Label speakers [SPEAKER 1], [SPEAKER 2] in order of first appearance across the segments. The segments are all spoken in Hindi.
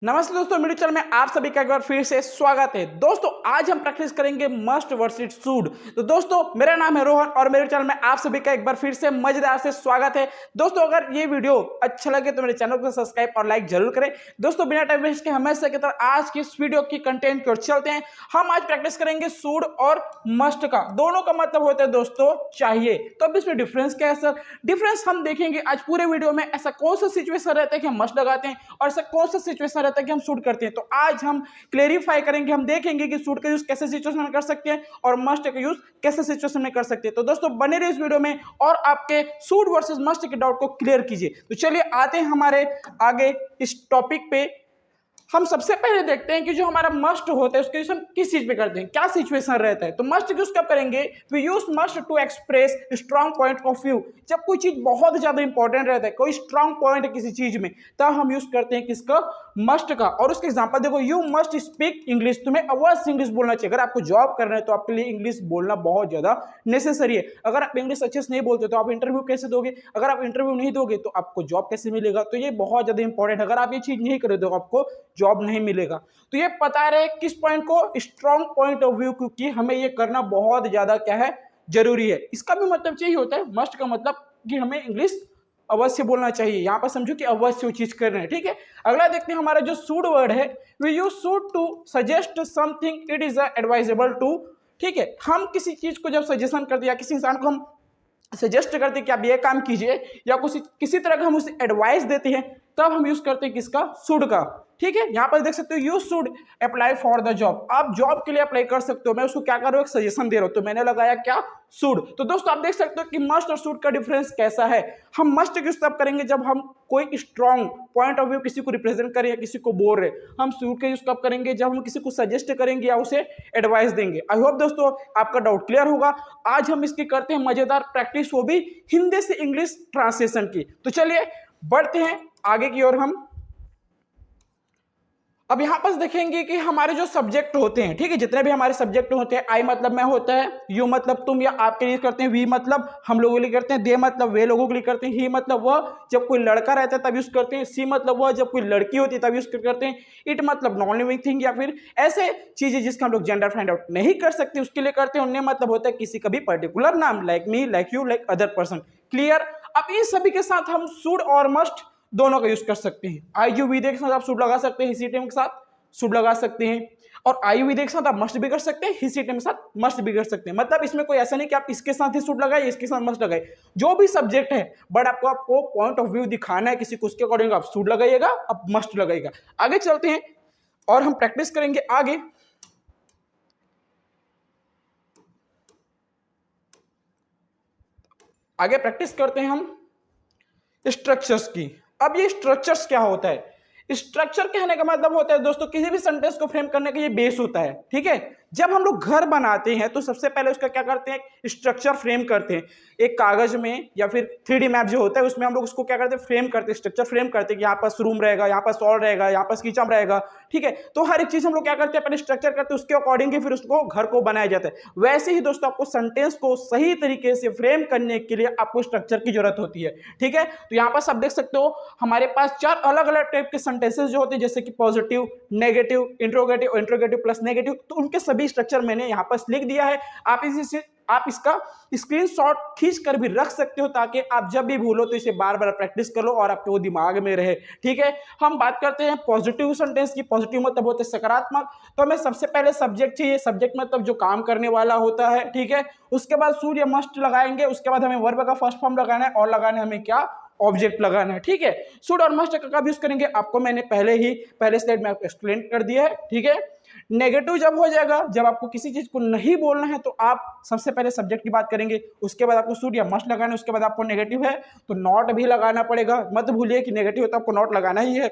[SPEAKER 1] नमस्ते दोस्तों, मेरे चैनल में आप सभी का एक बार फिर से स्वागत है। दोस्तों आज हम प्रैक्टिस करेंगे मस्ट वर्सेस शुड। तो दोस्तों मेरा नाम है रोहन और मेरे चैनल में आप सभी का एक बार फिर से मजेदार से स्वागत है। दोस्तों अगर ये वीडियो अच्छा लगे तो मेरे चैनल को सब्सक्राइब और लाइक जरूर करें। दोस्तों बिना टाइम वेस्ट के हमेशा की तरह आज की इस वीडियो की कंटेंट की ओर चलते हैं। हम आज प्रैक्टिस करेंगे शुड और मस्ट का, दोनों का मतलब होता है दोस्तों चाहिए। तो अब इसमें डिफरेंस क्या है सर? डिफरेंस हम देखेंगे आज पूरे वीडियो में। ऐसा कौन सा सिचुएशन रहता है कि हम मस्ट लगाते हैं और ऐसा कौन सा सिचुएशन रहता है कि हम शूट करते हैं। तो आज हम क्लेरिफाई करेंगे, हम देखेंगे कि शूट का यूज कैसे सिचुएशन में कर सकते हैं और मस्ट का यूज कैसे सिचुएशन में कर सकते हैं। तो दोस्तों बने रहिए इस वीडियो में और आपके शूट वर्सेस मस्ट के डाउट को क्लियर कीजिए। तो चलिए आते हैं हमारे आगे इस टॉपिक पे। हम सबसे पहले देखते हैं कि जो हमारा मस्ट होता है उसके यूज हम किस चीज पे करते हैं, क्या सिचुएशन रहता है। तो मस्ट यूज कब करेंगे? We use must to express strong point of view. जब कोई चीज बहुत ज्यादा इंपॉर्टेंट रहता है, कोई स्ट्रांग पॉइंट है किसी चीज में, तब हम यूज करते हैं किसका? मस्ट का। और उसके एग्जांपल देखो, यू मस्ट स्पीक इंग्लिश। तुम्हें अवश्य इंग्लिश बोलना चाहिए। अगर आपको जॉब करना है तो आपके लिए इंग्लिश बोलना बहुत ज्यादा नेसेसरी है। अगर आप इंग्लिश अच्छे से नहीं बोलते तो आप इंटरव्यू कैसे दोगे? अगर आप इंटरव्यू नहीं दोगे तो आपको जॉब कैसे मिलेगा? तो ये बहुत ज्यादा इंपॉर्टेंट है। अगर आप ये चीज नहीं करोगे तो आपको जॉब नहीं मिलेगा। तो ये पता रहे किस पॉइंट को? स्ट्रांग पॉइंट ऑफ व्यू, क्योंकि हमें ये करना बहुत ज्यादा क्या है? जरूरी है। इसका भी मतलब चाहिए होता है, मस्ट का मतलब कि हमें इंग्लिश अवश्य बोलना चाहिए। यहां पर समझो कि अवश्य वो चीज कर रहे हैं, ठीक है। अगला देखते हैं हमारा जो शुड वर्ड है। We use should to suggest something it is advisable to. ठीक है, हम किसी चीज को जब सजेशन करते हैं या किसी इंसान को हम सजेस्ट करते हैं कि आप ये काम कीजिए या किसी तरह का हम उसे एडवाइस देते हैं, तब हम यूज करते हैं किसका? शुड का। ठीक है, यहां पर देख सकते हो you should apply for the job. आप जॉब के लिए अप्लाई कर सकते हो। मैं उसको क्या कर रहा हूं? एक सजेशन दे रहा हूं, तो मैंने लगाया क्या? शुड। तो दोस्तों आप देख सकते हो कि मस्ट और शुड का डिफरेंस कैसा है। हम मस्ट यूज तब करेंगे जब हम कोई स्ट्रॉन्ग पॉइंट ऑफ व्यू किसी को रिप्रेजेंट करें या किसी को बोल रहे। हम शुड का यूज कब करेंगे? जब हम किसी को सजेस्ट करेंगे या उसे एडवाइस देंगे। आई होप दोस्तों आपका डाउट क्लियर होगा। आज हम इसकी करते हैं मजेदार प्रैक्टिस, वो भी हिंदी से इंग्लिश ट्रांसलेशन की। तो चलिए बढ़ते हैं आगे की ओर। हम अब यहां पर देखेंगे कि हमारे जो सब्जेक्ट होते हैं, ठीक है, जितने भी हमारे सब्जेक्ट होते हैं, आई मतलब मैं होता है, यू मतलब तुम या आपके लिए करते हैं, वी मतलब हम लोगों के लिए करते हैं, दे मतलब वे लोगों के लिए करते हैं, ही मतलब वह जब कोई लड़का रहता है तब यूज करते हैं, सी मतलब वह जब कोई लड़की होती है तब यूज करते हैं, इट मतलब नॉन लिविंग थिंग या फिर ऐसे चीजें जिसका हम लोग जेंडर फाइंड आउट नहीं कर सकते उसके लिए करते हैं, उन्हें मतलब होता है किसी का भी पर्टिकुलर नाम, like me, like you, like other person. Clear? अब इन सभी के साथ हम शुड और मस्ट दोनों का यूज कर सकते हैं। आई यू वी के साथ आप शुड लगा सकते हैं, हिसी टेम के साथ शुड लगा सकते हैं, और आई वी के साथ आप मस्ट भी कर सकते हैं, हिसी टेम के साथ मस्ट भी कर सकते हैं। मतलब इसमें कोई ऐसा नहीं कि आप इसके साथ ही शुड लगाए, इसके साथ मस्ट लगाए, जो भी सब्जेक्ट है, बट आपको पॉइंट ऑफ व्यू दिखाना है किसी को, उसके अकॉर्डिंग आप शुड लगाइएगा, आप मस्ट लगाइएगा। आगे चलते हैं और हम प्रैक्टिस करेंगे आगे। आगे प्रैक्टिस करते हैं हम स्ट्रक्चर्स की। अब ये स्ट्रक्चर्स क्या होता है? स्ट्रक्चर कहने का मतलब होता है दोस्तों किसी भी सेंटेंस को फ्रेम करने का ये बेस होता है। ठीक है, जब हम लोग घर बनाते हैं तो सबसे पहले उसका क्या करते हैं? स्ट्रक्चर फ्रेम करते हैं। एक कागज में या फिर 3D मैप जो होता है उसमें हम लोग उसको क्या करते हैं? फ्रेम करते हैं, स्ट्रक्चर फ्रेम करते हैं कि यहाँ पास रूम रहेगा, यहाँ पास हॉल रहेगा, यहाँ पास किचन रहेगा। ठीक है, तो हर एक चीज हम लोग क्या करते हैं? पहले स्ट्रक्चर करते हैं, उसके अकॉर्डिंग ही फिर उसको घर को बनाया जाता है। वैसे ही दोस्तों आपको सेंटेंस को सही तरीके से फ्रेम करने के लिए आपको स्ट्रक्चर की जरूरत होती है। ठीक है, तो यहाँ पास आप देख सकते हो हमारे पास 4 अलग अलग टाइप के सेंटेंसेस जो होते हैं, जैसे कि positive, negative, interrogative, interrogative plus negative. तो उनके सभी स्ट्रक्चर मैंने यहाँ पर लिख दिया है। आप इसका स्क्रीनशॉट खींच कर भी रख सकते हो ताकि आप जब भी भूलो तो इसे बार बार प्रैक्टिस कर लो और आपके वो दिमाग में रहे। ठीक है, हम बात करते हैं पॉजिटिव सेंटेंस की। पॉजिटिव मतलब होते हैं सकारात्मक। तो हमें सबसे पहले सब्जेक्ट चाहिए, सब्जेक्ट मतलब जो काम करने वाला होता है। ठीक है, उसके बाद शुड या मस्ट लगाएंगे, उसके बाद हमें वर्ब का फर्स्ट फॉर्म लगाना है और लगाना है हमें क्या? ऑब्जेक्ट लगाना है। ठीक है, शुड और मस्ट का कब यूज करेंगे आपको मैंने पहले स्लाइड में एक्सप्लेन कर दिया है। ठीक है, नेगेटिव जब हो जाएगा, जब आपको किसी चीज को नहीं बोलना है तो आप सबसे पहले सब्जेक्ट की बात करेंगे, उसके बाद आपको शुड या मस्ट लगाना है, उसके बाद आपको नेगेटिव है तो नॉट भी लगाना पड़ेगा। मत भूलिए कि नेगेटिव है तो आपको नॉट लगाना ही है।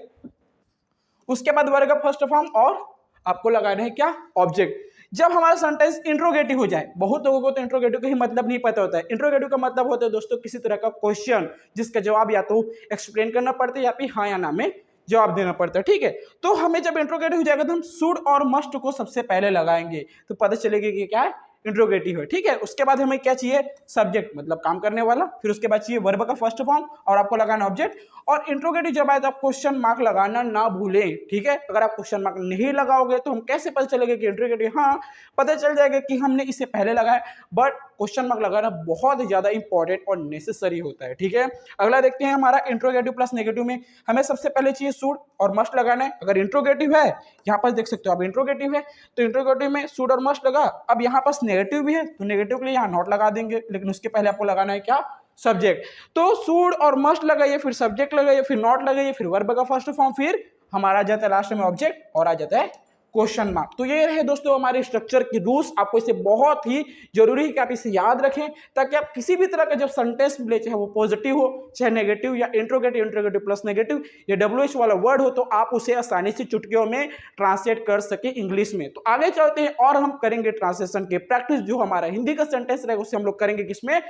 [SPEAKER 1] उसके बाद वर्ग का फर्स्ट फॉर्म और आपको लगाना है क्या? ऑब्जेक्ट। जब हमारा सेंटेंस इंट्रोगेटिव हो जाए, बहुत लोगों को तो इंट्रोगेटिव का ही मतलब नहीं पता होता है। इंट्रोगेटिव का मतलब होता है दोस्तों किसी तरह का क्वेश्चन जिसका जवाब या तो एक्सप्लेन करना पड़ता है या फिर हाँ या ना में जवाब देना पड़ता है। ठीक है, तो हमें जब इंट्रोगेटिव हो जाएगा तो हम शुड और मस्ट को सबसे पहले लगाएंगे, तो पता चलेगा कि क्या है? इंट्रोगेटिव है, ठीक है। उसके बाद हमें क्या चाहिए, सब्जेक्ट मतलब काम करने वाला, फिर उसके बाद चाहिए वर्ब का फर्स्ट फॉर्म और आपको लगाना ऑब्जेक्ट। और इंट्रोगेटिव जब आए तो आप क्वेश्चन मार्क लगाना ना भूलें, ठीक है। अगर आप क्वेश्चन मार्क नहीं लगाओगे तो हम कैसे पता चलेगा कि इंट्रोगेटिव, हाँ पता चल जाएगा कि हमने इसे पहले लगाया, बट क्वेश्चन मार्क लगाना बहुत ज्यादा इंपॉर्टेंट और नेसेसरी होता है, ठीक है। अगला देखते हैं हमारा इंट्रोगेटिव प्लस नेगेटिव में हमें सबसे पहले चाहिए शुड और मस्ट लगाना है। अगर इंट्रोगेटिव है, यहाँ पर देख सकते हो आप इंट्रोगेटिव है तो इंट्रोगेटिव में शुड और मस्ट लगा। अब यहाँ पास नेगेटिव भी है तो नेगेटिव के लिए यहाँ नॉट लगा देंगे, लेकिन उसके पहले आपको लगाना है क्या, सब्जेक्ट। तो शुड और मस्ट लगाइए, फिर सब्जेक्ट लगाइए, फिर नॉट लगाइए, फिर वर्ब का फर्स्ट फॉर्म, फिर हमारा आ जाता है लास्ट में ऑब्जेक्ट और आ जाता है क्वेश्चन मार्क। तो ये रहे दोस्तों हमारे स्ट्रक्चर की रूल्स। आपको इसे बहुत ही जरूरी है कि आप इसे याद रखें, ताकि आप किसी भी तरह का जब सेंटेंस मिले, चाहे वो पॉजिटिव हो, चाहे नेगेटिव या इंट्रोगेटिव प्लस नेगेटिव या WH वाला वर्ड हो, तो आप उसे आसानी से चुटकियों में ट्रांसलेट कर सके इंग्लिश में। तो आगे चलते हैं और हम करेंगे ट्रांसलेशन के प्रैक्टिस। जो हमारा हिंदी का सेंटेंस रहेगा उसे हम लोग करेंगे किसमें,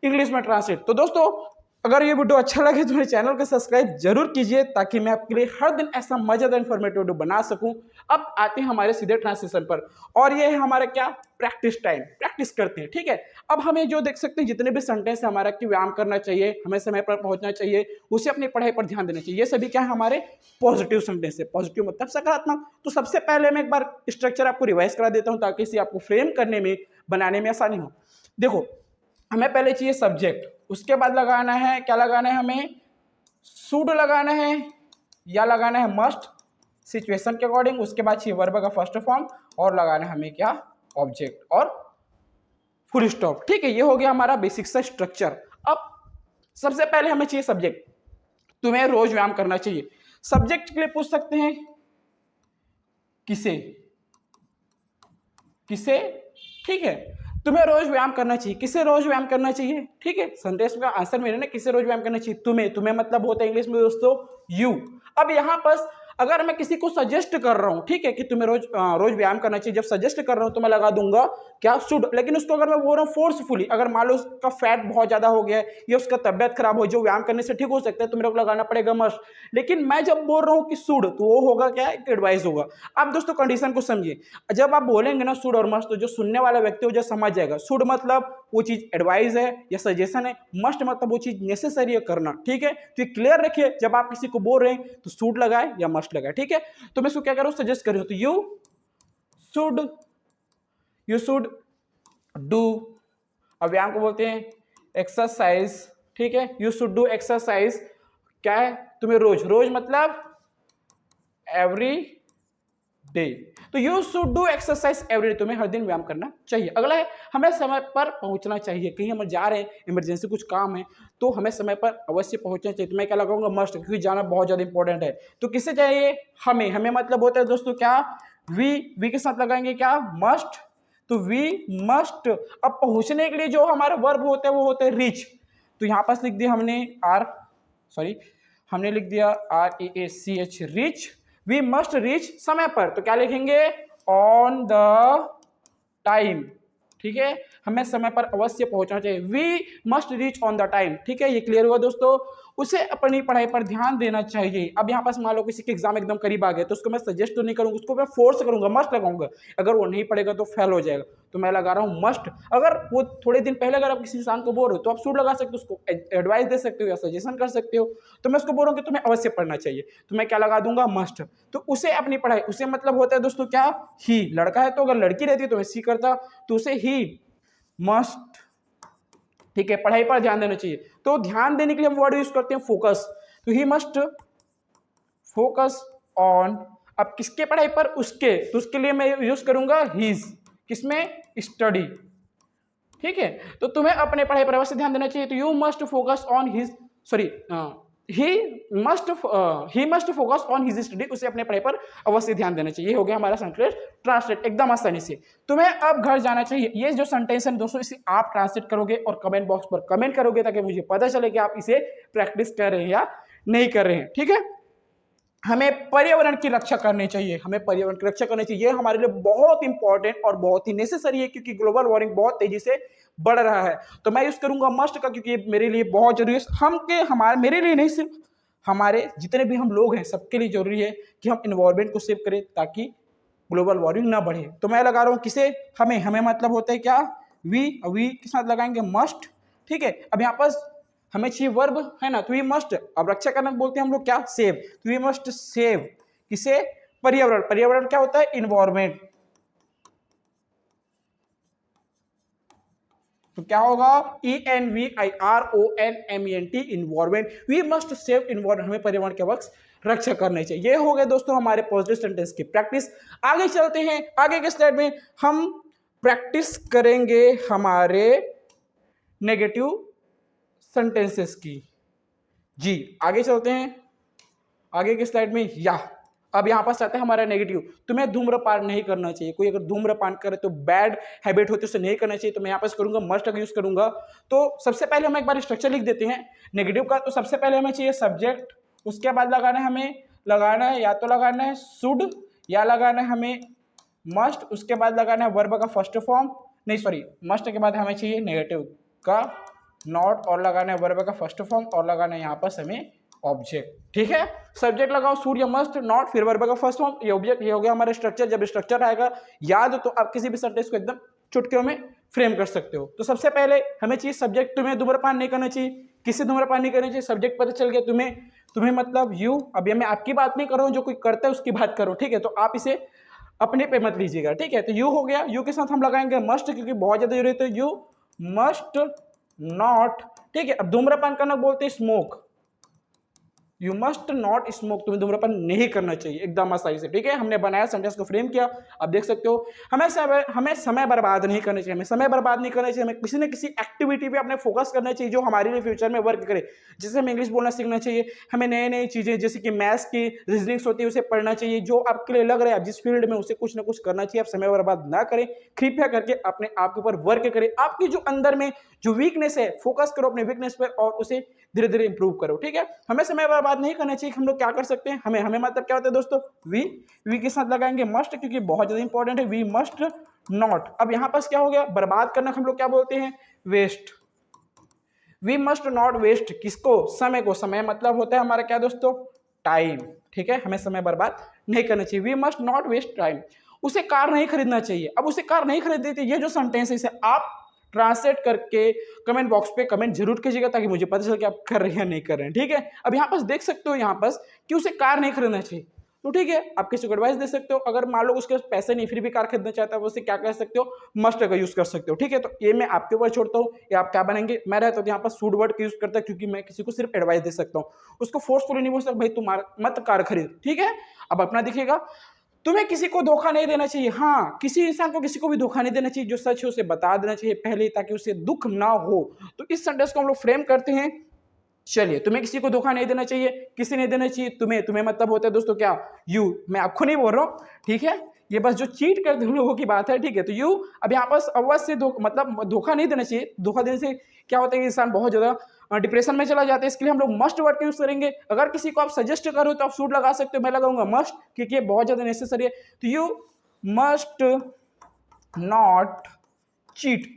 [SPEAKER 1] इंग्लिश में ट्रांसलेट। तो दोस्तों अगर ये वीडियो अच्छा लगे तो मेरे चैनल को सब्सक्राइब जरूर कीजिए, ताकि मैं आपके लिए हर दिन ऐसा मजेदार इंफॉर्मेटिव वीडियो बना सकूं। अब आते हैं हमारे सीधे ट्रांसलेशन पर, और ये है हमारा क्या, प्रैक्टिस टाइम। प्रैक्टिस करते हैं, ठीक है। अब हमें जो देख सकते हैं जितने भी सेंटेंस है हमारा, कि व्यायाम करना चाहिए, हमें समय पर पहुंचना चाहिए, उसे अपनी पढ़ाई पर ध्यान देना चाहिए, ये सभी क्या है, हमारे पॉजिटिव सेंटेंस है। पॉजिटिव मतलब सकारात्मक। तो सबसे पहले मैं एक बार स्ट्रक्चर आपको रिवाइज करा देता हूँ, ताकि इसे आपको फ्रेम करने में, बनाने में आसानी हो। देखो, हमें पहले चाहिए सब्जेक्ट, उसके बाद लगाना है, क्या लगाना है, हमें शुड लगाना है या लगाना है मस्ट, सिचुएशन के अकॉर्डिंग। उसके बाद चाहिए वर्ब का फर्स्ट फॉर्म और लगाना है हमें क्या, ऑब्जेक्ट और फुल स्टॉप, ठीक है। ये हो गया हमारा बेसिक सा स्ट्रक्चर। अब सबसे पहले हमें चाहिए सब्जेक्ट। तुम्हें रोज व्यायाम करना चाहिए। सब्जेक्ट के लिए पूछ सकते हैं किसे, किसे, ठीक है। तुम्हें रोज व्यायाम करना चाहिए, किसे रोज व्यायाम करना चाहिए, ठीक है। सेंटेंस का आंसर मेरे ना, किसे रोज व्यायाम करना चाहिए, तुम्हें। तुम्हें मतलब होता है इंग्लिश में दोस्तों यू। अब यहाँ पर अगर मैं किसी को सजेस्ट कर रहा हूँ, ठीक है, कि तुम्हें रोज व्यायाम करना चाहिए, जब सजेस्ट कर रहा हूँ तो मैं लगा दूंगा क्या, शुड। लेकिन उसको अगर मैं बोल रहा हूँ फोर्सफुली, अगर मान लो उसका फैट बहुत ज्यादा हो गया है या उसका तबियत खराब हो, जो व्यायाम करने से ठीक हो सकता है, तो मेरे को लगाना पड़ेगा मस्ट। लेकिन मैं जब बोल रहा हूँ कि शुड, तो वो होगा क्या, एक एडवाइस होगा। अब दोस्तों कंडीशन को समझिए, जब आप बोलेंगे ना शुड और मस्ट, तो जो सुनने वाला व्यक्ति हो जो समझ जाएगा, शुड मतलब वो चीज एडवाइस है या सजेशन है, मस्ट मतलब वो चीज नेसेसरी है करना, ठीक है। तो क्लियर रखिए, जब आप किसी को बोल रहे हैं तो शुड लगाए या मस्ट लगाए, ठीक है। तो मैं इसको क्या करूं, सजेस्ट कर रही हूं, तो यू शुड डू। अब व्यायाम को बोलते हैं एक्सरसाइज, ठीक है। यू शुड डू एक्सरसाइज, क्या है, तुम्हें रोज, रोज मतलब एवरी डे। तो you should do exercise every day, तुम्हें हर दिन व्यायाम करना चाहिए। अगला है हमें समय पर पहुंचना चाहिए। कहीं हम जा रहे हैं, इमरजेंसी कुछ काम है, तो हमें समय पर अवश्य पहुंचना चाहिए। तो मैं क्या लगाऊंगा, मस्ट, क्योंकि जाना बहुत ज्यादा इंपॉर्टेंट है। तो किससे चाहिए, हमें। हमें मतलब होता है दोस्तों क्या, वी के साथ लगाएंगे क्या, मस्ट। तो वी मस्ट। अब पहुंचने के लिए जो हमारा वर्ब होता है वो होता है रीच। तो यहां पास लिख दिया हमने हमने लिख दिया REACH, reach. We must reach, समय पर, तो क्या लिखेंगे, ऑन द टाइम, ठीक है। हमें समय पर अवश्य पहुंचना चाहिए, we must reach on the time, ठीक है। ये क्लियर हुआ दोस्तों। उसे अपनी पढ़ाई पर ध्यान देना चाहिए। अब यहाँ पास मान लो किसी के एग्जाम एकदम करीब आ गए, तो उसको मैं सजेस्ट तो नहीं करूंगा, उसको मैं फोर्स करूंगा, मस्ट लगाऊंगा। अगर वो नहीं पढ़ेगा तो फेल हो जाएगा, तो मैं लगा रहा हूँ मस्ट। अगर वो थोड़े दिन पहले अगर आप किसी इंसान को बोल रहे हो तो आप शुड लगा सकते हो, उसको एडवाइस दे सकते हो या सजेशन कर सकते हो। तो मैं उसको बोल रहा हूँ कि तुम्हें अवश्य पढ़ना चाहिए, तो मैं क्या लगा दूंगा, मस्ट। तो उसे अपनी पढ़ाई, उसे मतलब होता है दोस्तों क्या, ही। लड़का है तो अगर लड़की रहती है तो मैं सी करता, तो उसे ही मस्ट, ठीक है, पढ़ाई पर ध्यान देना चाहिए। तो ध्यान देने के लिए हम वर्ड यूज करते हैं फोकस। तो ही मस्ट फोकस ऑन, अब किसके पढ़ाई पर, उसके, तो उसके लिए मैं यूज करूंगा हिज, किसमें, स्टडी, ठीक है। तो तुम्हें अपने पढ़ाई पर अवश्य ध्यान देना चाहिए। तो you must focus on his, sorry, he must focus on his study, उसे अपने पढ़ाई पर अवश्य ध्यान देना चाहिए। हो गया हमारा सेंटेंस ट्रांसलेट एकदम आसानी से। तुम्हें अब घर जाना चाहिए, ये जो सेंटेंस है दोस्तों, इसे आप ट्रांसलेट करोगे और कमेंट बॉक्स पर कमेंट करोगे, ताकि मुझे पता चले कि आप इसे प्रैक्टिस कर रहे हैं या नहीं कर रहे हैं, ठीक है। हमें पर्यावरण की रक्षा करनी चाहिए, हमें पर्यावरण की रक्षा करनी चाहिए, ये हमारे लिए बहुत इंपॉर्टेंट और बहुत ही नेसेसरी है, क्योंकि ग्लोबल वार्मिंग बहुत तेजी से बढ़ रहा है। तो मैं यूज करूंगा मस्ट का, क्योंकि ये मेरे लिए बहुत जरूरी है। मेरे लिए नहीं, सिर्फ हमारे जितने भी हम लोग हैं सबके लिए जरूरी है कि हम इन्वायरमेंट को सेव करें, ताकि ग्लोबल वार्मिंग ना बढ़े। तो मैं लगा रहा हूँ किसे, हमें, हमें मतलब होता है क्या, वी के साथ लगाएंगे मस्ट, ठीक है। अब यहाँ पर हमें चाहिए वर्ब है ना, तो वी मस्ट, अब रक्षा करना बोलते हैं हम लोग क्या, सेव, तो वी मस्ट सेव किसे, पर्यावरण, पर्यावरण क्या होता है, इन्वायरमेंट, तो क्या होगा, ENVIRONMENT, environment, we must save environment, हमें पर्यावरण के वक्त रक्षा करनी चाहिए। ये हो गए दोस्तों हमारे पॉजिटिव सेंटेंस की प्रैक्टिस। आगे चलते हैं, आगे के स्लाइड में हम प्रैक्टिस करेंगे हमारे नेगेटिव सेंटेंसेस की। जी आगे चलते हैं, आगे के स्लाइड में, या अब यहाँ पास आता है हमारा नेगेटिव, तुम्हें धूम्रपान नहीं करना चाहिए। कोई अगर धूम्रपान करे तो बैड हैबिट होती है, उसे नहीं करना चाहिए। तो मैं यहाँ पास करूंगा मस्ट का यूज करूंगा। तो सबसे पहले हम एक बार स्ट्रक्चर लिख देते हैं नेगेटिव का। तो सबसे पहले हमें चाहिए सब्जेक्ट, उसके बाद लगाना है हमें, लगाना है या तो लगाना है शुड, या लगाना है हमें मस्ट, उसके बाद लगाना है वर्ब का फर्स्ट फॉर्म, नहीं सॉरी, मस्ट के बाद हमें चाहिए नेगेटिव का नॉट, और लगाना है वर्ब का फर्स्ट फॉर्म, और लगाना है यहाँ पर हमें ऑब्जेक्ट, ठीक है। सब्जेक्ट लगाओ शुड या मस्ट, नॉट, फिर वर्ब का फर्स्ट फॉर्म, ये ऑब्जेक्ट, ये हो गया हमारा स्ट्रक्चर। जब स्ट्रक्चर आएगा याद तो आप किसी भी सेंटेंस को एकदम चुटकियों में फ्रेम कर सकते हो। तो सबसे पहले हमें चाहिए सब्जेक्ट, तुम्हें धूम्रपान नहीं करना चाहिए, किससे धूम्रपान नहीं करना चाहिए, सब्जेक्ट पता चल गया तुम्हें, तुम्हें मतलब यू, अब ये मैं आपकी बात नहीं कर रहा हूँ, जो कोई करता है उसकी बात करो, ठीक है। तो आप इसे अपने पे मत लीजिएगा, ठीक है। तो यू हो गया, यू के साथ हम लगाएंगे मस्ट, क्योंकि बहुत ज्यादा जरूरत है, यू मस्ट नॉट, ठीक है। अब धूम्रपान करना बोलते हैं smoke, you must not smoke, तुम्हें धूम्रपान नहीं करना चाहिए, एकदम आसानी से, ठीक है। हमने बनाया, सेंटेंस को फ्रेम किया, अब देख सकते हो। हमें समय बर्बाद नहीं करना चाहिए, हमें समय बर्बाद नहीं करना चाहिए, हमें किसी न किसी एक्टिविटी पे अपने फोकस करना चाहिए जो हमारे लिए फ्यूचर में वर्क करे। जैसे हमें इंग्लिश बोलना सीखना चाहिए, हमें नई नई चीजें जैसे कि मैथ्स की रीजनिंग्स होती है उसे पढ़ना चाहिए, जो आपके लिए लग रहा है आप जिस फील्ड में, उसे कुछ ना कुछ करना चाहिए। आप समय बर्बाद ना करें, कृपया करके अपने आप के ऊपर वर्क करें। आपकी जो अंदर में जो वीकनेस है, फोकस करो अपने वीकनेस पर और उसे धीरे धीरे इंप्रूव करो, ठीक है। हमें समय बर्बाद नहीं करना चाहिए। हम लोग क्या कर सकते हैं, हमें मतलब क्या होता है दोस्तों, वी के साथ लगाएंगे मस्ट, क्योंकि बहुत ज्यादा इंपॉर्टेंट है, वी मस्ट नॉट। अब यहां पास क्या हो गया, बर्बाद करना हम लोग क्या बोलते हैं, waste, we must not waste किसको, समय को, समय मतलब होता है हमारा क्या दोस्तों, टाइम, ठीक है। हमें समय बर्बाद नहीं करना चाहिए, we must not waste time. उसे कार नहीं खरीदना चाहिए, अब उसे कार नहीं खरीदनी चाहिए, ये जो सेंटेंस है इसे आप ट्रांसलेट करके कमेंट बॉक्स पे कमेंट जरूर कीजिएगा, ताकि मुझे पता चले कि आप कर रहे हैं या नहीं कर रहे हैं, ठीक है। अब यहाँ पास देख सकते हो, यहाँ पास कि उसे कार नहीं खरीदना चाहिए, तो ठीक है, आप किसी को एडवाइस दे सकते हो। अगर मान लो उसके पास पैसे नहीं, फिर भी कार खरीदना चाहता है, उसे क्या कर सकते हो, मस्ट का यूज कर सकते हो, ठीक है। तो ये मैं आपके ऊपर छोड़ता हूँ, या आप क्या बनेंगे। मैं रहता हूँ यहाँ पर शुड वर्ड का यूज करता है, क्योंकि मैं किसी को सिर्फ एडवाइस दे सकता हूँ, उसको फोर्सफुली नहीं बोल सकता भाई तुम मत कार खरीद, ठीक है। अब अपना दिखेगा, तुम्हें किसी को धोखा नहीं देना चाहिए। हाँ, किसी इंसान को किसी को भी धोखा नहीं देना चाहिए, जो सच है उसे बता देना चाहिए पहले, ताकि उसे दुख ना हो। तो इस सेंटेंस को हम लोग फ्रेम करते हैं। चलिए, तुम्हें किसी को धोखा नहीं देना चाहिए, किसी नहीं देना चाहिए, तुम्हें मतलब होता है दोस्तों क्या, यू, मैं आपको नहीं बोल रहा हूँ, ठीक है। ये बस जो चीट करते हैं लोगों की बात है, ठीक है। तो यू, अब यहाँ पर अवश्य मतलब धोखा नहीं देना चाहिए। धोखा देने से क्या होता है कि इंसान बहुत ज्यादा डिप्रेशन में चला जाता है। इसके लिए हम लोग मस्ट वर्ड का यूज करेंगे। अगर किसी को आप सजेस्ट करो तो आप शुड लगा सकते हो, मैं लगाऊंगा मस्ट, क्योंकि ये बहुत ज्यादा नेसेसरी है। तो यू मस्ट नॉट चीट,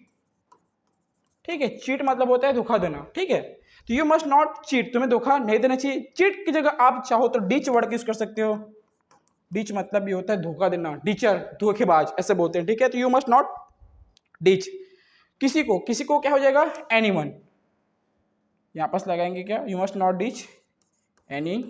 [SPEAKER 1] ठीक है। चीट मतलब होता है धोखा देना, ठीक है। तो यू मस्ट नॉट चीट, तुम्हें धोखा नहीं देना चाहिए। चीट की जगह आप चाहो तो डिच वर्ड यूज कर सकते हो। डिच मतलब भी होता है धोखा देना, डिचर, धोखेबाज, ऐसे बोलते हैं, ठीक है। तो यू मस्ट नॉट डिच, किसी को क्या हो जाएगा, एनीवन, यहां पास लगाएंगे क्या, you must not ditch any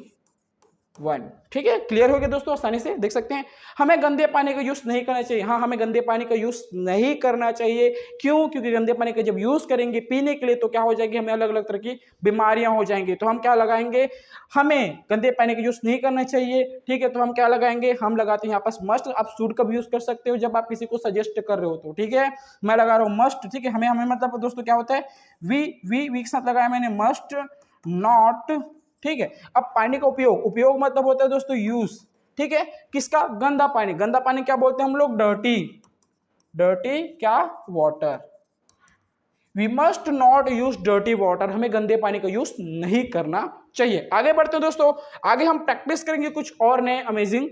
[SPEAKER 1] one, ठीक है। क्लियर हो गया दोस्तों, आसानी से देख सकते हैं। हमें गंदे पानी का यूज नहीं करना चाहिए। हाँ, हमें गंदे पानी का यूज नहीं करना चाहिए। क्यों, क्योंकि गंदे पानी का जब यूज करेंगे पीने के लिए तो क्या हो जाएगी, हमें अलग अलग तरह की बीमारियां हो जाएंगी। तो हम क्या लगाएंगे, हमें गंदे पानी का यूज नहीं करना चाहिए, ठीक है। तो हम क्या लगाएंगे, हम लगाते हैं यहाँ पास मस्ट। आप शुड का भी यूज कर सकते हो जब आप किसी को सजेस्ट कर रहे हो तो, ठीक है। मैं लगा रहा हूँ मस्ट, ठीक है। हमें मतलब दोस्तों क्या होता है, वी के साथ लगाया मैंने मस्ट नॉट, ठीक है। अब पानी का उपयोग मतलब होता है दोस्तों यूज, ठीक है। किसका, गंदा पानी, गंदा पानी क्या बोलते हैं हम लोग, डर्टी क्या, water. We must not use dirty water, हमें गंदे पानी का यूज नहीं करना चाहिए। आगे बढ़ते हैं दोस्तों, आगे हम प्रैक्टिस करेंगे कुछ और नए अमेजिंग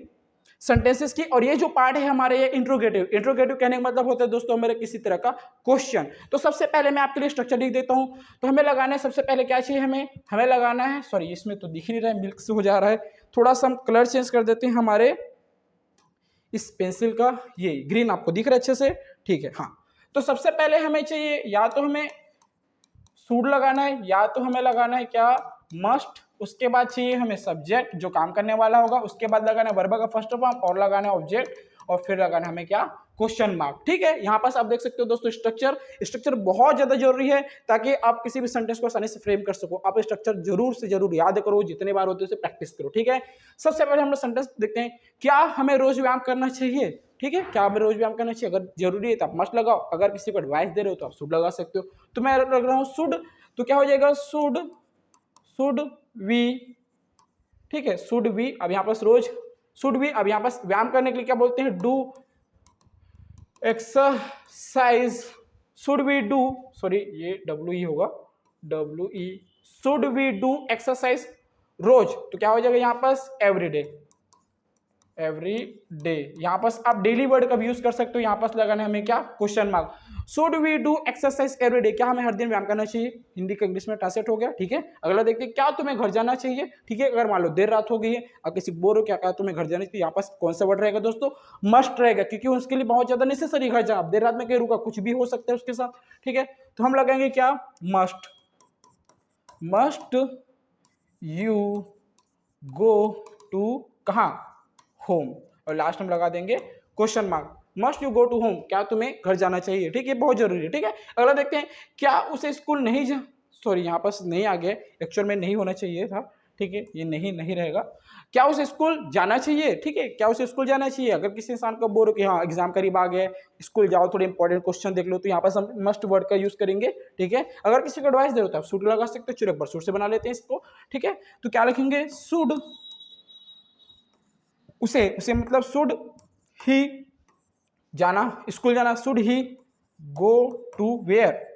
[SPEAKER 1] सेंटेंसेस की। और ये जो पार्ट है हमारे, ये इंट्रोगेटिव कहने का मतलब होता है दोस्तों मेरे किसी तरह का क्वेश्चन। तो सबसे पहले मैं आपके लिए स्ट्रक्चर लिख देता हूं। तो हमें लगाना है, सबसे पहले क्या चाहिए, हमें लगाना है, सॉरी इसमें तो दिख ही नहीं रहा है, मिल्क से हो जा रहा है, थोड़ा सा हम कलर चेंज कर देते हैं हमारे इस पेंसिल का ये ग्रीन आपको दिख रहा है अच्छे से, ठीक है। हाँ, तो सबसे पहले हमें चाहिए या तो हमें शुड लगाना है या तो हमें लगाना है क्या, मस्ट। उसके बाद चाहिए हमें सब्जेक्ट जो काम करने वाला होगा, उसके बाद लगाना है वर्ब का फर्स्ट फॉर्म और लगाना है ऑब्जेक्ट, और फिर लगाना है हमें क्या, क्वेश्चन मार्क। ठीक है, यहाँ पास आप देख सकते हो दोस्तों स्ट्रक्चर बहुत ज्यादा जरूरी है ताकि आप किसी भी सेंटेंस को आसानी से फ्रेम कर सको। आप स्ट्रक्चर जरूर से जरूर याद करो, जितने बार होते उसे प्रैक्टिस करो। ठीक है, सबसे पहले हम लोग सेंटेंस देखते हैं, क्या हमें रोज व्यायाम करना चाहिए। ठीक है, क्या हमें रोज व्यायाम करना चाहिए, अगर जरूरी है तो आप मस्ट लगाओ, अगर किसी को एडवाइस दे रहे हो तो आप शुड लगा सकते हो। तो मैं लग रहा हूँ शुड, तो क्या हो जाएगा शुड वी। ठीक है, शुड वी, अब यहाँ पास रोज शुड वी, अब यहाँ पास व्यायाम करने के लिए क्या बोलते हैं, do exercise, should we do, sorry ये डब्ल्यू ई होगा, W E, should we do exercise रोज, तो क्या हो जाएगा यहाँ पास एवरी डे। यहाँ पास आप डेली वर्ड का भी यूज कर सकते हो, यहाँ पास लगाना है हमें क्या, question mark. Should we do exercise every day, क्या हमें हर दिन व्यायाम करना चाहिए, हिंदी का इंग्लिश में ट्रांसलेट हो गया। ठीक है, अगला देखते हैं, क्या तुम्हें घर जाना चाहिए। ठीक है, अगर मान लो देर रात हो गई है और किसी बोर हो, क्या तुम्हें घर जाना चाहिए, यहाँ पास कौन सा वर्ड रहेगा दोस्तों, मस्ट रहेगा, क्योंकि उसके लिए बहुत ज्यादा नेसेसरी घर जाना, देर रात में कहीं रुका, कुछ भी हो सकता है उसके साथ। ठीक है, तो हम लगाएंगे क्या, मस्ट यू गो टू कहाँ, होम, और लास्ट हम लगा देंगे question mark, must you go to home, क्या तुम्हें घर जाना चाहिए। ठीक है, बहुत जरूरी है। ठीक है, अगला देखते हैं, क्या उसे स्कूल नहीं जा, सॉरी यहाँ पास नहीं आ गया, एक्चुअल में नहीं होना चाहिए था। ठीक है, ये नहीं रहेगा, क्या उसे स्कूल जाना चाहिए। ठीक है, क्या उसे स्कूल जाना चाहिए, अगर किसी इंसान को बोलो कि हाँ एग्जाम करीब आ गया, स्कूल जाओ, थोड़े इंपॉर्टेंट क्वेश्चन देख लो, तो यहाँ पास हम मस्ट वर्ड का यूज करेंगे। ठीक है, अगर किसी को एडवाइस दे रहे हो तो आप शुड लगा सकते हो, चलो एक बार शुड से बना लेते हैं इसको। ठीक है, तो क्या लिखेंगे, शुड, उसे मतलब शुड ही जाना, स्कूल जाना, should he go to where,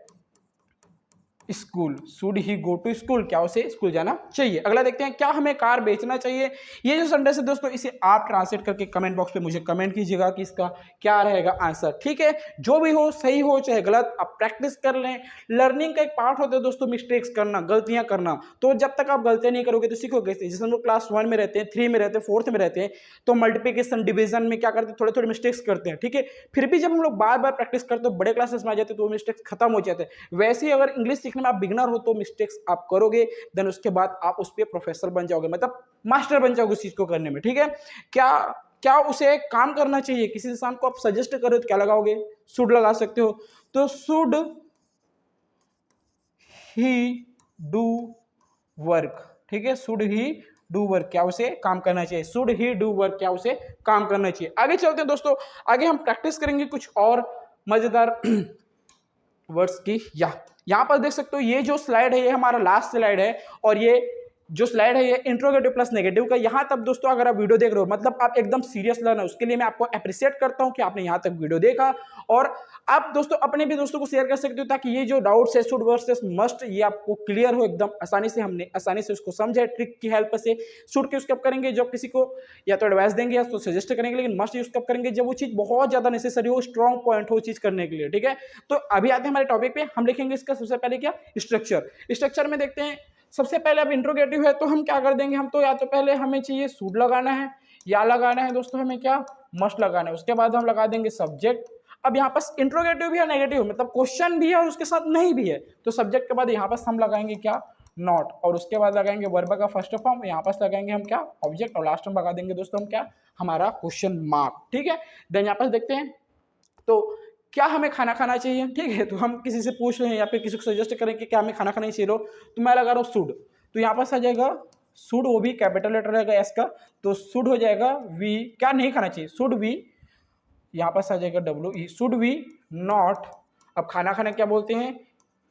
[SPEAKER 1] school, should he go to school, क्या उसे स्कूल जाना चाहिए। अगला देखते हैं, क्या हमें कार बेचना चाहिए। ये जो सेंटेंस है दोस्तों, इसे आप ट्रांसलेट करके कमेंट बॉक्स पे मुझे कमेंट कीजिएगा कि इसका क्या रहेगा आंसर। ठीक है, जो भी हो, सही हो चाहे गलत, आप प्रैक्टिस कर लें। लर्निंग का एक पार्ट होता है दोस्तों मिस्टेक्स करना, गलतियां करना, तो जब तक आप गलतियां नहीं करोगे तो सीखोगे। जैसे हम लोग क्लास 1 में रहते हैं, 3 में रहते हैं, 4th में रहते हैं, तो मल्टीप्लिकेशन डिवीजन में क्या करते हैं, थोड़े थोड़े मिस्टेक्स करते हैं। ठीक है, फिर भी जब हम लोग बार बार प्रैक्टिस करते हैं, बड़े क्लासेस में आ जाते हैं, तो वो मिस्टेक्स खत्म हो जाते हैं। वैसे ही अगर इंग्लिश सीखने में आप बिगनर हो तो मिस्टेक्स आप करोगे, देन उसके बाद आप उस पर प्रोफेसर बन जाओगे, मतलब मास्टर बन जाओगे उस चीज को करने में। ठीक है, क्या उसे काम करना चाहिए, किसी इंसान को आप सजेस्ट करो तो क्या लगाओगे, शुड लगा सकते हो। तो शुड ही डू वर्क। ठीक है, शुड ही डू वर्क, क्या उसे काम करना चाहिए, शुड ही डू वर्क, क्या उसे काम करना चाहिए। आगे चलते हैं दोस्तों, आगे हम प्रैक्टिस करेंगे कुछ और मजेदार वर्ड्स की। यहाँ पर देख सकते हो, ये जो स्लाइड है ये हमारा लास्ट स्लाइड है, और ये जो स्लाइड है ये इंट्रोगेटिव प्लस नेगेटिव का। यहाँ तक दोस्तों अगर आप वीडियो देख रहे हो, मतलब आप एकदम सीरियस लर्नर, उसके लिए मैं आपको अप्रिशिएट करता हूँ कि आपने यहाँ तक वीडियो देखा। और आप दोस्तों अपने भी दोस्तों को शेयर कर सकते हो, ताकि ये जो डाउट्स है शुड वर्सेस मस्ट, ये आपको क्लियर हो एकदम आसानी से। हमने आसानी से उसको समझा ट्रिक की हेल्प से। शुड के यूज कब करेंगे, जब किसी को या तो एडवाइस देंगे या तो सजेस्ट करेंगे, लेकिन मस्ट यूज कब करेंगे, जब वो चीज बहुत ज्यादा नेसेसरी हो, स्ट्रॉन्ग पॉइंट हो चीज करने के लिए। ठीक है, तो अभी आते हैं हमारे टॉपिक पे। हम लिखेंगे इसका सबसे पहले क्या, स्ट्रक्चर में देखते हैं। सबसे पहले अब इंट्रोगेटिव है तो हम क्या कर देंगे, हम तो या तो पहले हमें चाहिए शुड लगाना है, या लगाना है दोस्तों हमें क्या, मस्ट लगाना है। उसके बाद हम लगा देंगे सब्जेक्ट। अब यहाँ पास इंट्रोगेटिव भी है, नेगेटिव, मतलब क्वेश्चन भी है और उसके साथ नहीं भी है, तो सब्जेक्ट के बाद यहाँ पास हम लगाएंगे क्या, नॉट, और उसके बाद लगाएंगे वर्ब का फर्स्ट फॉर्म, यहाँ पास लगाएंगे हम क्या, ऑब्जेक्ट, और लास्ट में लगा देंगे दोस्तों हम क्या, हमारा क्वेश्चन मार्क। ठीक है, देन यहाँ पास देखते हैं, तो क्या हमें खाना खाना चाहिए। ठीक है, तो हम किसी से पूछ रहे हैं या फिर किसी को सजेस्ट करें कि क्या हमें खाना खाना चाहिए, तो मैं लगा रहा हूँ शुड, तो यहाँ पास आ जाएगा शुड, वो भी कैपिटल लेटर रहेगा एस का, तो शुड हो जाएगा वी, क्या नहीं खाना चाहिए, शुड वी, यहाँ पास आ जाएगा W E, should we not. अब खाना खाना क्या बोलते हैं,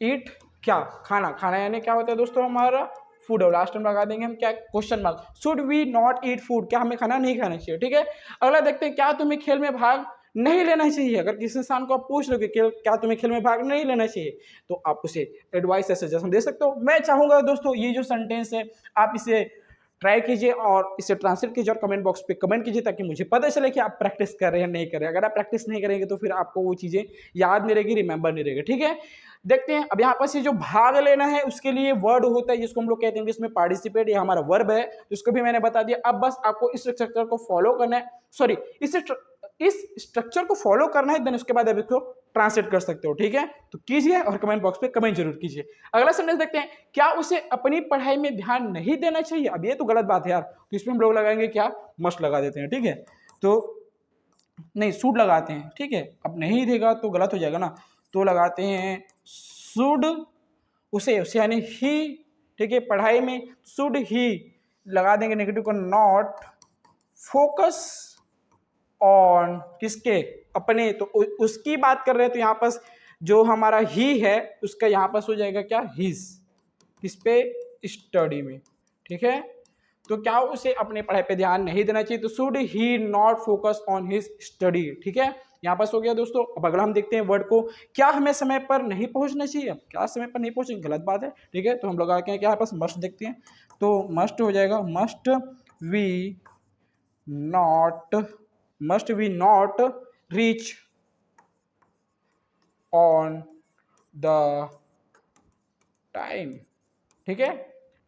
[SPEAKER 1] ईट, क्या खाना, खाना यानी क्या होता है दोस्तों हमारा फूड, और लास्ट में लगा देंगे हम क्या, question mark, should we not eat food, क्या हमें खाना नहीं खाना चाहिए। ठीक है, अगला देखते हैं, क्या तुम्हें खेल में भाग नहीं लेना चाहिए। अगर किसी इंसान को आप पूछ रहे हो कि क्या तुम्हें खेल में भाग नहीं लेना चाहिए, तो आप उसे एडवाइस या सजेशन दे सकते हो। मैं चाहूंगा दोस्तों ये जो सेंटेंस है आप इसे ट्राई कीजिए और इसे ट्रांसलेट कीजिए और कमेंट बॉक्स पे कमेंट कीजिए, ताकि मुझे पता चले कि आप प्रैक्टिस कर रहे हैं नहीं कर रहे हैं। अगर आप प्रैक्टिस नहीं करेंगे तो फिर आपको वो चीज़ें याद नहीं रहेगी, रिमेंबर नहीं रहेगी। ठीक है, देखते हैं अब यहाँ पर ये जो भाग लेना है उसके लिए वर्ड होता है जिसको हम लोग कहते हैं इसमें पार्टिसिपेट, ये हमारा वर्ब है, जिसको भी मैंने बता दिया। अब बस आपको इस स्ट्रक्चर को फॉलो करना है, सॉरी इस इस स्ट्रक्चर को फॉलो करना है, देन उसके बाद आप इसको ट्रांसलेट कर सकते हो। ठीक है, तो कीजिए और कमेंट बॉक्स पे कमेंट जरूर कीजिए। अगला सेंटेंस देखते हैं, क्या उसे अपनी पढ़ाई में ध्यान नहीं देना चाहिए? अब ये तो गलत बात है यार, तो इसमें हम लोग लगाएंगे क्या, मस्ट लगा देते हैं। ठीक है, तो नहीं शुड लगाते हैं। ठीक है, अब नहीं देगा तो गलत हो जाएगा ना, तो लगाते हैं शुड, उसे उसे यानी ही। ठीक है, पढ़ाई में शुड ही लगा देंगे नेगेटिव को, नॉट फोकस ऑन, किसके, अपने, तो उसकी बात कर रहे हैं, तो यहाँ पर जो हमारा ही है उसका यहाँ पर हो जाएगा क्या, हिज, किस पे, स्टडी में। ठीक है, तो क्या उसे अपने पढ़ाई पे ध्यान नहीं देना चाहिए, तो should he not focus on his study. ठीक है, यहाँ पास हो गया दोस्तों। अब अगला हम देखते हैं वर्ड को, क्या हमें समय पर नहीं पहुंचना चाहिए? अब क्या समय पर नहीं पहुंचेंगे, गलत बात है। ठीक है, तो हम लोग आके हैं क्या, यहाँ पास मस्ट देखते हैं, तो मस्ट हो जाएगा must we not reach on the time. ठीक है,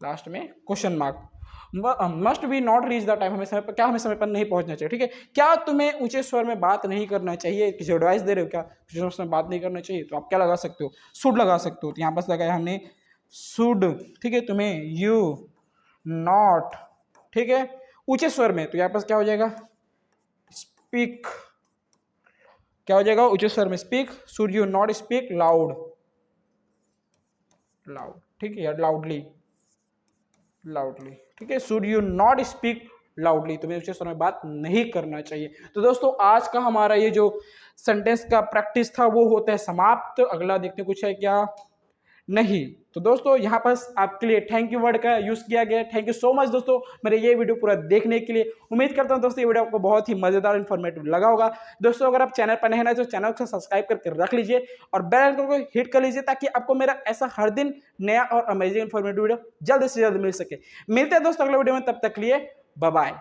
[SPEAKER 1] लास्ट में question mark, must we not reach the time, हमें समय पर, क्या हमें समय पर नहीं पहुंचना चाहिए। ठीक है, क्या तुम्हें ऊंचे स्वर में बात नहीं करना चाहिए, किसी एडवाइस दे रहे हो क्या, किसी स्वर में बात नहीं करना चाहिए, तो आप क्या लगा सकते हो, शुड लगा सकते हो। तो यहाँ पर लगाया हमने शुड। ठीक है, तुम्हें यू नॉट, ठीक है, ऊंचे स्वर में, तो यहाँ पर क्या हो जाएगा, स्पीक, क्या हो जाएगा, ऊंचे स्वर में speak, should you not speak loud, ठीक है यार, लाउडली। ठीक है, should you not speak loudly, तुम्हें उस स्वर में बात नहीं करना चाहिए। तो दोस्तों आज का हमारा ये जो सेंटेंस का प्रैक्टिस था वो होता है समाप्त। अगला देखते हैं कुछ है क्या, नहीं। तो दोस्तों यहाँ पर आपके लिए थैंक यू वर्ड का यूज किया गया। थैंक यू सो मच दोस्तों मेरे ये वीडियो पूरा देखने के लिए। उम्मीद करता हूँ दोस्तों ये वीडियो आपको बहुत ही मजेदार इन्फॉर्मेटिव लगा होगा। दोस्तों अगर आप चैनल पर नए हैं तो चैनल को सब्सक्राइब करके रख लीजिए और बेल आइकन को हिट कर लीजिए ताकि आपको मेरा ऐसा हर दिन नया और अमेजिंग इन्फॉर्मेटिव वीडियो जल्द से जल्द मिल सके। मिलते हैं दोस्तों अगले वीडियो में, तब तक लिए बाय बाय।